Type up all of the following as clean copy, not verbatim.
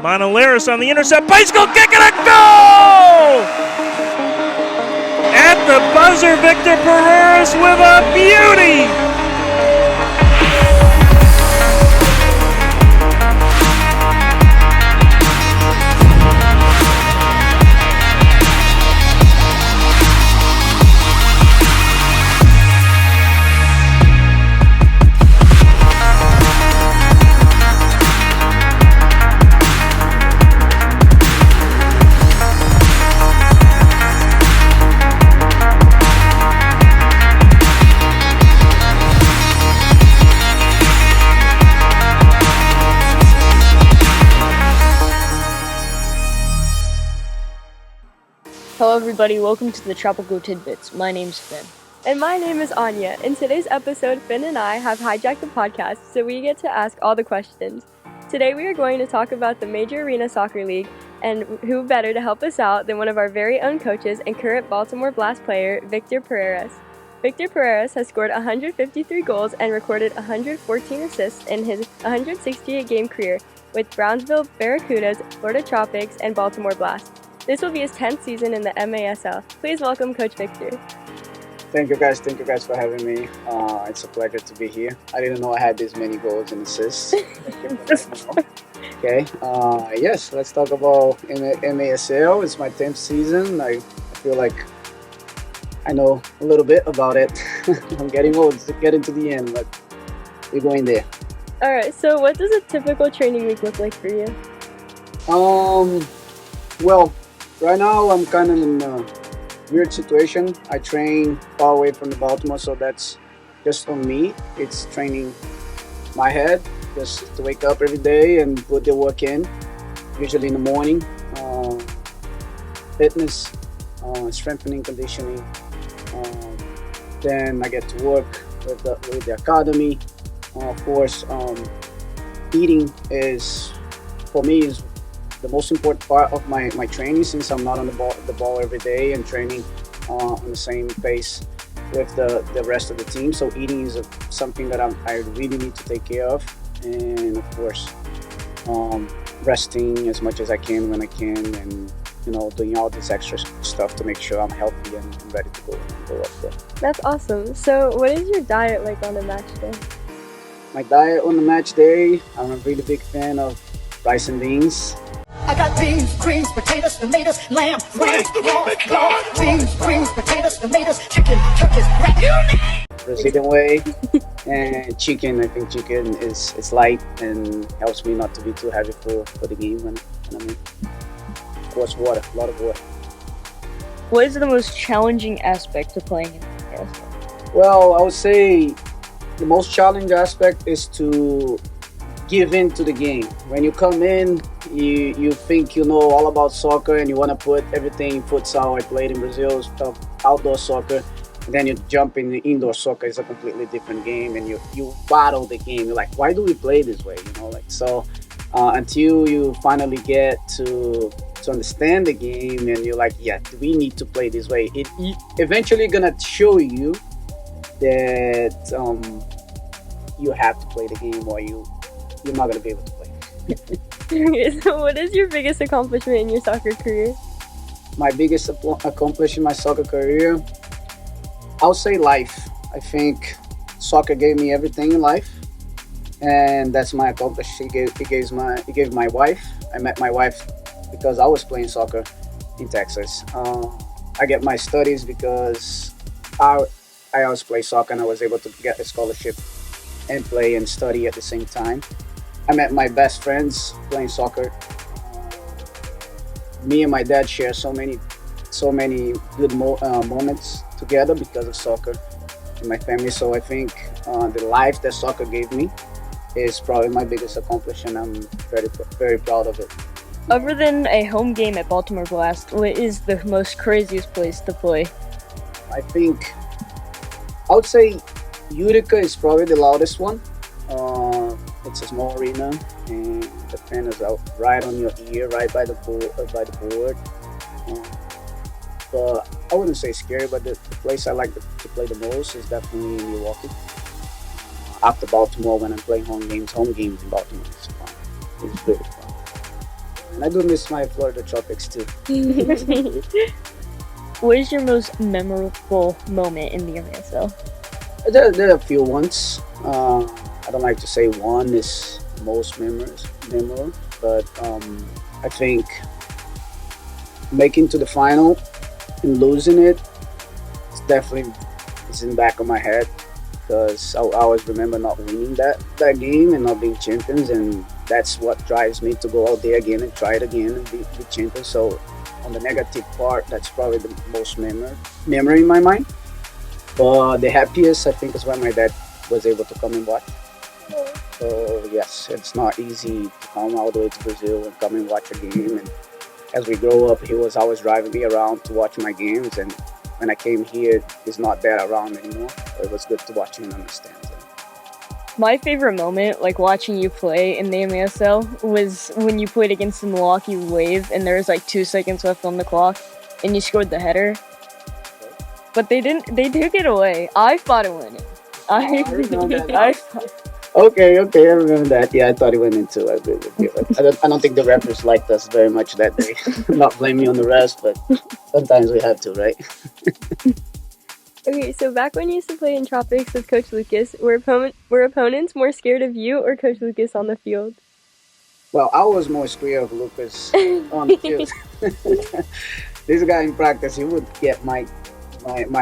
Monolaris on the intercept, bicycle kick and a goal! At the buzzer, Victor Parrerias with a beauty! Hello everybody, welcome to the Tropical Tidbits. My name's Finn. And my name is Anya. In today's episode, Finn and I have hijacked the podcast so we get to ask all the questions. Today we are going to talk about the Major Arena Soccer League, and who better to help us out than one of our very own coaches and current Baltimore Blast player, Victor Parrerias. Victor Parrerias has scored 153 goals and recorded 114 assists in his 168-game career with Brownsville Barracudas, Florida Tropics, and Baltimore Blast. This will be his 10th season in the MASL. Please welcome Coach Victor. Thank you guys for having me. It's a pleasure to be here. I didn't know I had this many goals and assists. Okay, yes, let's talk about MASL. It's my 10th season. I feel like I know a little bit about it. I'm getting old to get into the end, but we're going there. All right, so what does a typical training week look like for you? Well, right now I'm kind of in a weird situation. I train far away from the Baltimore, so that's just on me. It's training my head, just to wake up every day and put the work in, usually in the morning. Fitness, strengthening, conditioning. Then I get to work with the academy. Of course, eating is, for me, is the most important part of my training, since I'm not on the ball every day and training on the same pace with the rest of the team. So eating is something that I really need to take care of, and of course resting as much as I can when I can, and doing all this extra stuff to make sure I'm healthy and ready to go up there. That's awesome. So what is your diet like on a match day? My diet on the match day, I'm a really big fan of rice and beans. I got beans, greens, potatoes, tomatoes, lamb, rice, beans, greens, potatoes, tomatoes, chicken, turkeys, Brazilian way, and chicken. I think chicken is light and helps me not to be too heavy for the game when I'm in. Of course, water, a lot of water. What is the most challenging aspect to playing in the MASL? Well, I would say the most challenging aspect is to give in to the game. When you come in, you think you know all about soccer and you want to put everything in futsal. I played in Brazil, outdoor soccer, and then you jump in the indoor soccer. It's a completely different game, and you battle the game. You're like, why do we play this way? Until you finally get to understand the game, and you're like, yeah, we need to play this way. It eventually gonna show you that you have to play the game, or you're not going to be able to play. So what is your biggest accomplishment in your soccer career? My biggest accomplishment in my soccer career, I would say life. I think soccer gave me everything in life, and that's my accomplishment. It gave my wife. I met my wife because I was playing soccer in Texas. I get my studies because I always play soccer, and I was able to get a scholarship and play and study at the same time. I met my best friends playing soccer. Me and my dad share so many good moments together because of soccer in my family. So I think the life that soccer gave me is probably my biggest accomplishment. I'm very, very proud of it. Other than a home game at Baltimore Blast, what is the most craziest place to play? I think I would say Utica is probably the loudest one. It's a small arena, and the fan is out right on your ear, right by the board. But I wouldn't say scary, but the place I like to play the most is definitely Milwaukee. After Baltimore, when I'm playing home games in Baltimore, it's fun. It's really fun. And I do miss my Florida Tropics too. What is your most memorable moment in the MSL? There are a few ones. I don't like to say one is most memorable, but I think making to the final and losing it, it's definitely is in the back of my head, because I always remember not winning that game and not being champions, and that's what drives me to go out there again and try it again and be champions. So on the negative part, that's probably the most memory in my mind. But the happiest, I think, is when my dad was able to come and watch. So yes, it's not easy to come all the way to Brazil and come and watch a game. And as we grow up, he was always driving me around to watch my games. And when I came here, he's not there around anymore. So it was good to watch him and understand it. My favorite moment, like watching you play in the MASL, was when you played against the Milwaukee Wave and there was like 2 seconds left on the clock and you scored the header. But they did get away. I fought it winning. Okay, I remember that. Yeah, I thought it went into. I agree with you. I don't think the referees liked us very much that day. Not blaming on the refs, but sometimes we have to, right? Okay, so back when you used to play in Tropics with Coach Lucas, were opponents more scared of you or Coach Lucas on the field? Well, I was more scared of Lucas on the field. This guy in practice, he would get my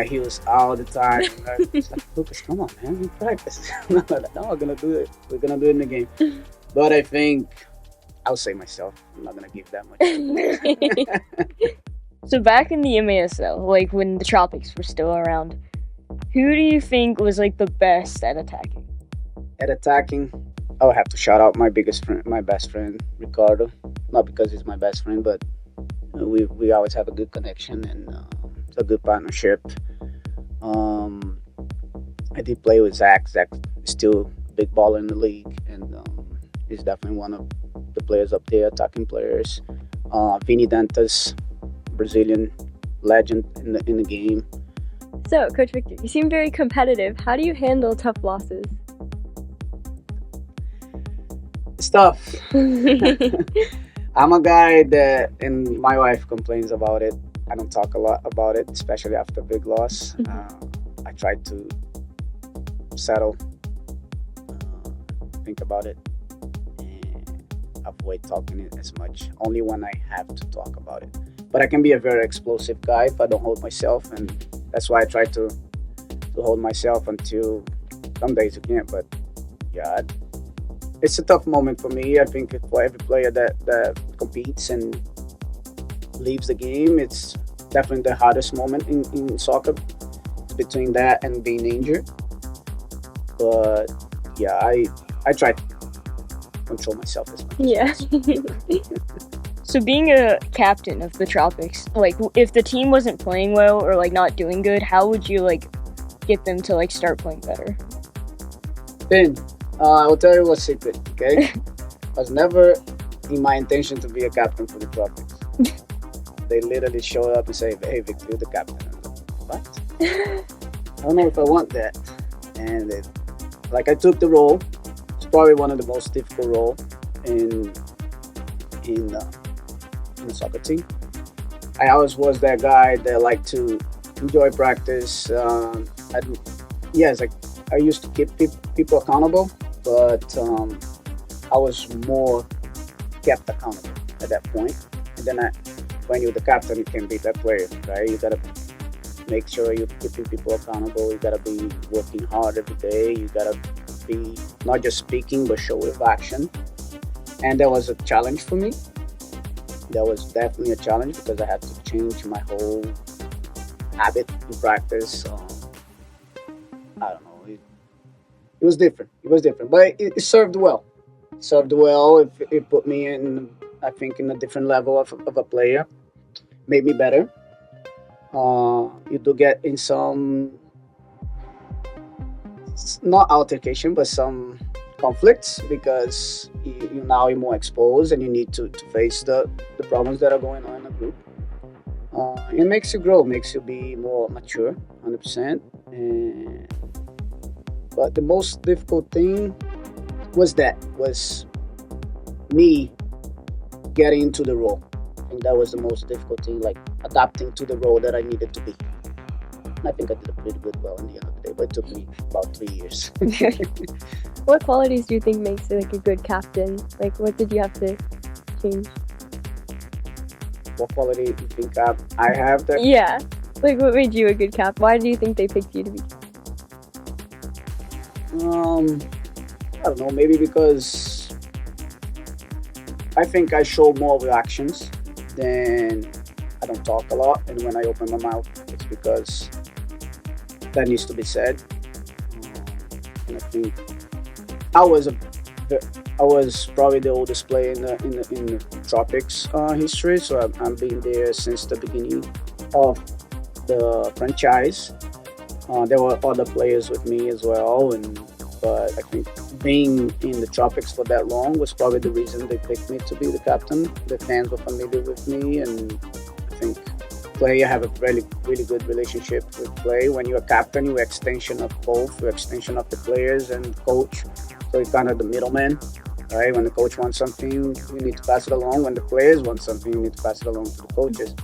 heels all the time. I was like, Lucas, come on, man, we practice. No, we're gonna do it. We're gonna do it in the game. But I think I'll say myself. I'm not gonna give that much. So back in the MASL, like when the Tropics were still around, who do you think was like the best at attacking? At attacking, I would have to shout out my best friend, Ricardo. Not because he's my best friend, but we always have a good connection and a good partnership. I did play with Zach. Zach is still a big baller in the league, and he's definitely one of the players up there, attacking players. Vini Dantas, Brazilian legend in the game. So, Coach Victor, you seem very competitive. How do you handle tough losses? It's tough. I'm a guy that, and my wife complains about it, I don't talk a lot about it, especially after a big loss. I try to settle, think about it, and avoid talking it as much, only when I have to talk about it. But I can be a very explosive guy if I don't hold myself, and that's why I try to hold myself until some days you can't. But yeah, it's a tough moment for me. I think for every player that competes and leaves the game, it's definitely the hardest moment in soccer. It's between that and being injured. But yeah, I try to control myself as much. Yeah. So being a captain of the Tropics, like if the team wasn't playing well or like not doing good, how would you like get them to like start playing better? Finn, I will tell you a secret, okay? It was never in my intention to be a captain for the Tropics. They literally showed up and say, "Hey, Victor, you're the captain." I'm like, what? I don't know if I want that. And I took the role. It's probably one of the most difficult roles in the soccer team. I always was that guy that liked to enjoy practice. I used to keep people accountable, but I was more kept accountable at that point. And then when you're the captain, you can be that player, right? You gotta make sure you're keeping people accountable. You gotta be working hard every day. You gotta be not just speaking, but show with action. And that was a challenge for me. That was definitely a challenge because I had to change my whole habit in practice. I don't know. It was different. But it served well. It put me in, I think, in a different level of a player. Made me better. You do get in some, not altercation, but some conflicts because you're now more exposed and you need to face the problems that are going on in the group. It makes you grow, makes you be more mature, 100%. But the most difficult thing was me getting into the role. I think that was the most difficult thing, like adapting to the role that I needed to be. And I think I did a pretty good well in the end of the day, but it took me about 3 years. What qualities do you think makes like a good captain? Like, what did you have to change? What quality do you think I have that? Yeah. Like, what made you a good cap? Why do you think they picked you to be? I don't know, maybe because I think I show more with actions than I don't talk a lot, and when I open my mouth, it's because that needs to be said. And I think I was probably the oldest player in the Tropics history, so I've been there since the beginning of the franchise. There were other players with me as well, but I think being in the Tropics for that long was probably the reason they picked me to be the captain. The fans were familiar with me, and I think Clay, I have a really good relationship with Clay. When you're a captain, you're an extension of both, you're an extension of the players and coach. So you're kind of the middleman, right? When the coach wants something, you need to pass it along. When the players want something, you need to pass it along to the coaches.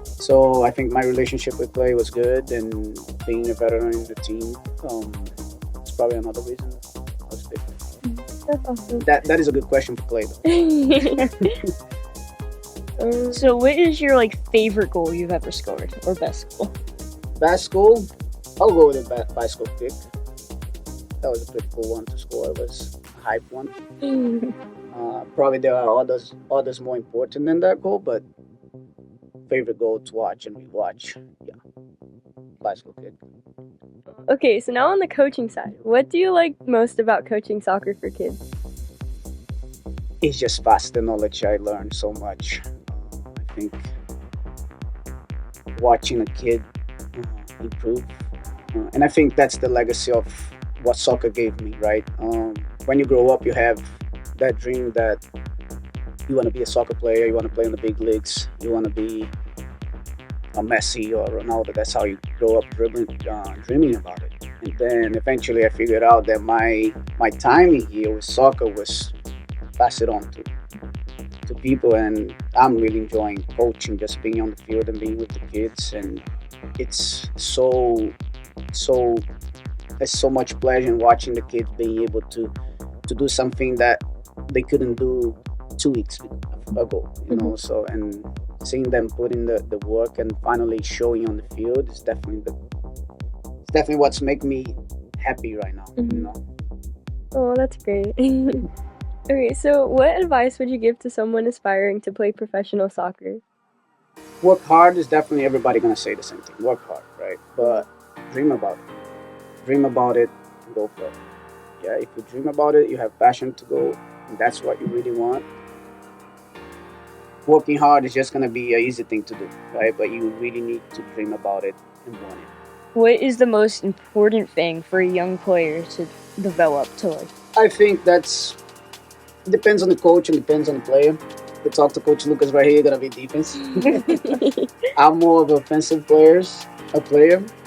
So I think my relationship with Clay was good, and being a veteran in the team, it's probably another reason I was picked. That's awesome. That is a good question for Clay, though. So what is your favorite goal you've ever scored, or best goal? Best goal, I'll go with a bicycle kick. That was a pretty cool one to score. It was a hype one. Probably there are others more important than that goal, but favorite goal to watch and rewatch, yeah, bicycle kick. Okay, so now on the coaching side, what do you like most about coaching soccer for kids? It's just vast the knowledge. I learned so much. I think watching a kid improve, and I think that's the legacy of what soccer gave me, right? When you grow up, you have that dream that you want to be a soccer player, you want to play in the big leagues, you want to be a Messi or Ronaldo. That's how you grow up dreaming about it. And then eventually I figured out that my timing here with soccer was pass it on to people, and I'm really enjoying coaching, just being on the field and being with the kids, and it's so much pleasure in watching the kids being able to do something that they couldn't do 2 weeks ago, you know. So, and seeing them put in the work and finally showing on the field is definitely what's making me happy right now, you know. Oh, that's great. Okay, so what advice would you give to someone aspiring to play professional soccer? Work hard is definitely, everybody gonna say the same thing. Work hard, right? But dream about it. Dream about it and go for it. Yeah, if you dream about it, you have passion to go, and that's what you really want. Working hard is just gonna be an easy thing to do, right? But you really need to dream about it and want it. What is the most important thing for a young player to develop to I think it depends on the coach and depends on the player. If we talk to Coach Lucas right here, gonna be defense. I'm more of an offensive player.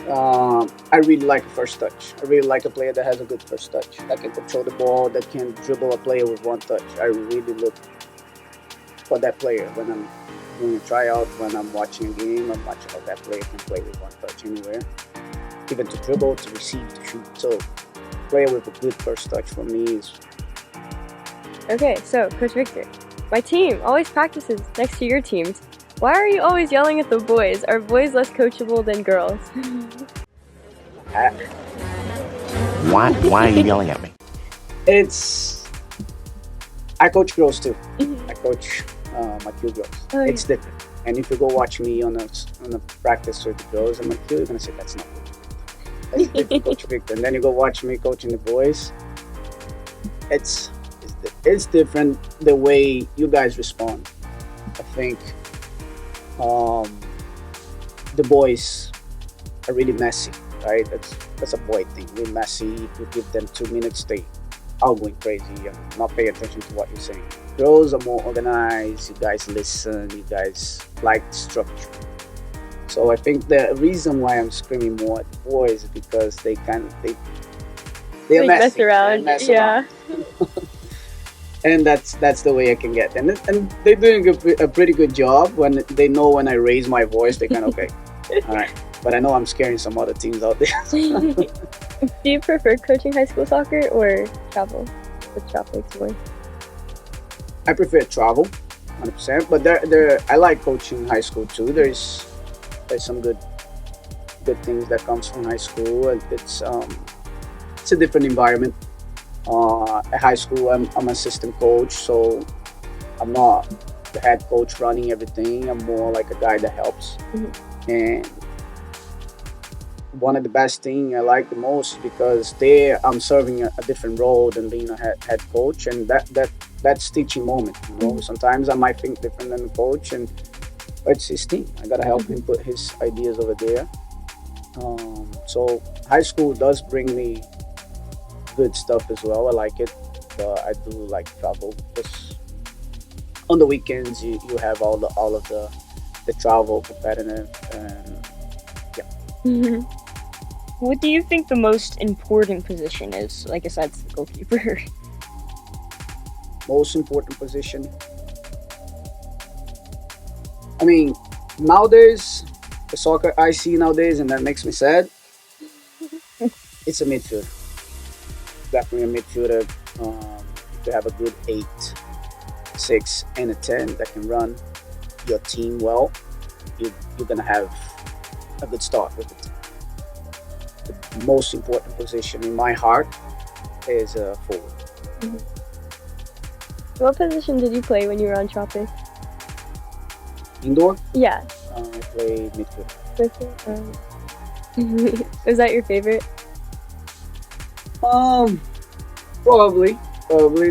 I really like first touch. I really like a player that has a good first touch, that can control the ball, that can dribble a player with one touch. I really look for that player when I'm doing a tryout, when I'm watching a game. I'm watching how that player can play with one touch anywhere, even to dribble, to receive, to shoot. So, player with a good first touch for me is. Okay, so Coach Victor, my team always practices next to your teams. Why are you always yelling at the boys? Are boys less coachable than girls? Why are you yelling at me? I coach girls too. I coach my two girls. Oh, it's different. And if you go watch me on a practice with the girls, I'm like, you're gonna say that's not good. That's different, Coach Victor. And then you go watch me coaching the boys. It's different the way you guys respond. I think the boys are really messy, right? That's a boy thing. Really messy. If you give them 2 minutes, they are going crazy and not pay attention to what you're saying. Girls are more organized. You guys listen. You guys like structure. So I think the reason why I'm screaming more at the boys is because they're They messy. mess around. They mess Yeah. around. and that's the way I can get. And they're doing a pretty good job. When they know when I raise my voice, they kind of okay, all right. But I know I'm scaring some other teams out there. Do you prefer coaching high school soccer or travel with Tropics more? I prefer travel, 100%. But there I like coaching high school too. There's some good things that comes from high school, and it's a different environment. At high school, I'm assistant coach, so I'm not the head coach running everything. I'm more like a guy that helps. And one of the best thing I like the most, because there I'm serving a different role than being a head coach, and that's teaching moment. Sometimes I might think different than the coach, and it's his team. I gotta help him put his ideas over there. So high school does bring me good stuff as well. I like it, but I do like travel. Just on the weekends, you have all of the travel competitive, and yeah. What do you think the most important position is, like besides the goalkeeper? Most important position. I mean, nowadays, the soccer I see nowadays, and that makes me sad. It's a midfielder. Definitely a midfielder. To have a good 8, 6, and a 10 that can run your team well, you're gonna have a good start with it. The most important position in my heart is a forward. What position did you play when you were on Tropics? Indoor, Yeah. I play midfield. Was that your favorite? Probably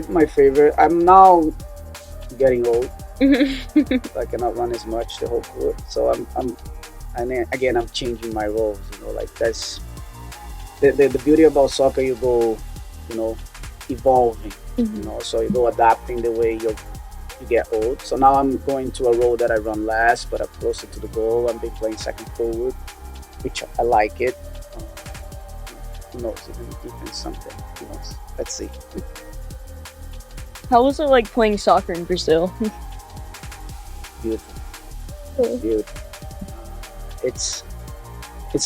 my favorite. I'm now getting old. I cannot run as much the whole court, so and then again I'm changing my roles. Like that's the beauty about soccer. You go, evolving. So you go adapting the way you get old. So now I'm going to a role that I run less, but I'm closer to the goal. I've been playing second forward, which I like it. Who knows? Even something. Who knows? Let's see. How was it like playing soccer in Brazil? Beautiful. Beautiful. It's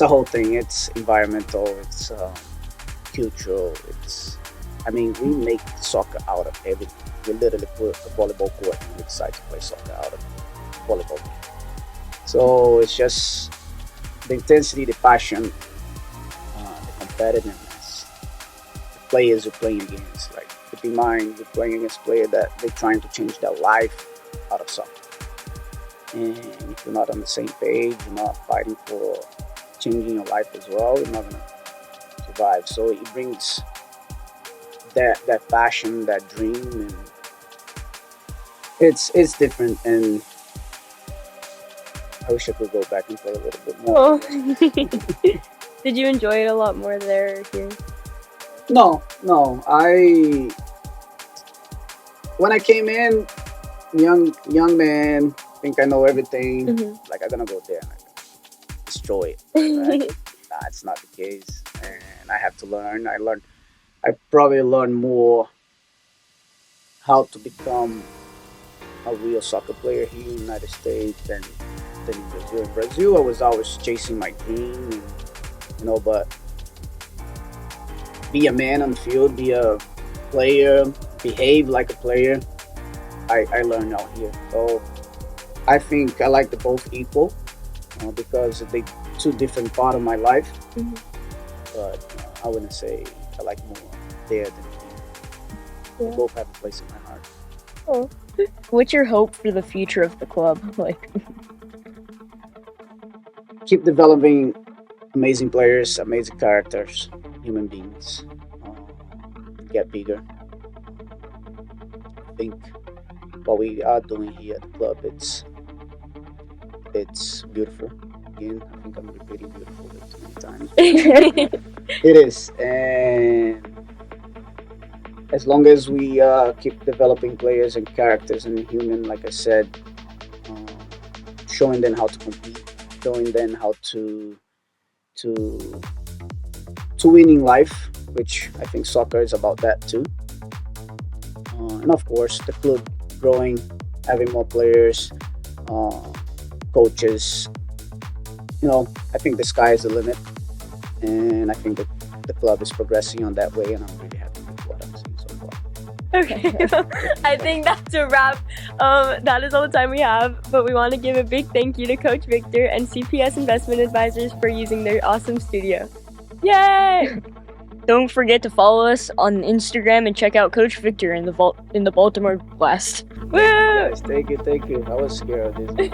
a whole thing. It's environmental. It's cultural. We make soccer out of everything. We literally put a volleyball court and we decide to play soccer out of volleyball. So it's just the intensity, the passion, the competitiveness, the players you're playing against. Like, keep in mind, you're playing against players that they're trying to change their life out of soccer. And if you're not on the same page, you're not fighting for changing your life as well, you're not going to survive. So it brings that passion, that dream, and it's different. And I wish I could go back and play a little bit more. Did you enjoy it a lot more there or here? No. When I came in, young man, think I know everything. Like, I'm gonna go there and I'm gonna destroy it. Right? Nah, it's not the case, and I have to learn. I probably learned more how to become a real soccer player here in the United States than in Brazil. In Brazil, I was always chasing my dream, but be a man on the field, be a player, behave like a player. I learned out here. So I think I like the both equal because they two different part of my life. But I wouldn't say I like more there than here. They both have a place in my heart. Oh. What's your hope for the future of the club? Like, keep developing amazing players, amazing characters, human beings. Get bigger. I think what we are doing here at the club, it's beautiful. Again, I think I'm repeating beautiful too many times. It is, and as long as we keep developing players and characters and human, like I said, showing them how to compete, showing them how to win in life, which I think soccer is about that too. And of course, the club growing, having more players, coaches. I think the sky is the limit, and I think that the club is progressing on that way, and I'm really happy with what I'm seeing so far. Okay, I think that's a wrap. That is all the time we have, but we want to give a big thank you to Coach Victor and CPS Investment Advisors for using their awesome studio. Yay! Don't forget to follow us on Instagram and check out Coach Victor in the Baltimore Blast. Woo! Yes, thank you. I was scared of this.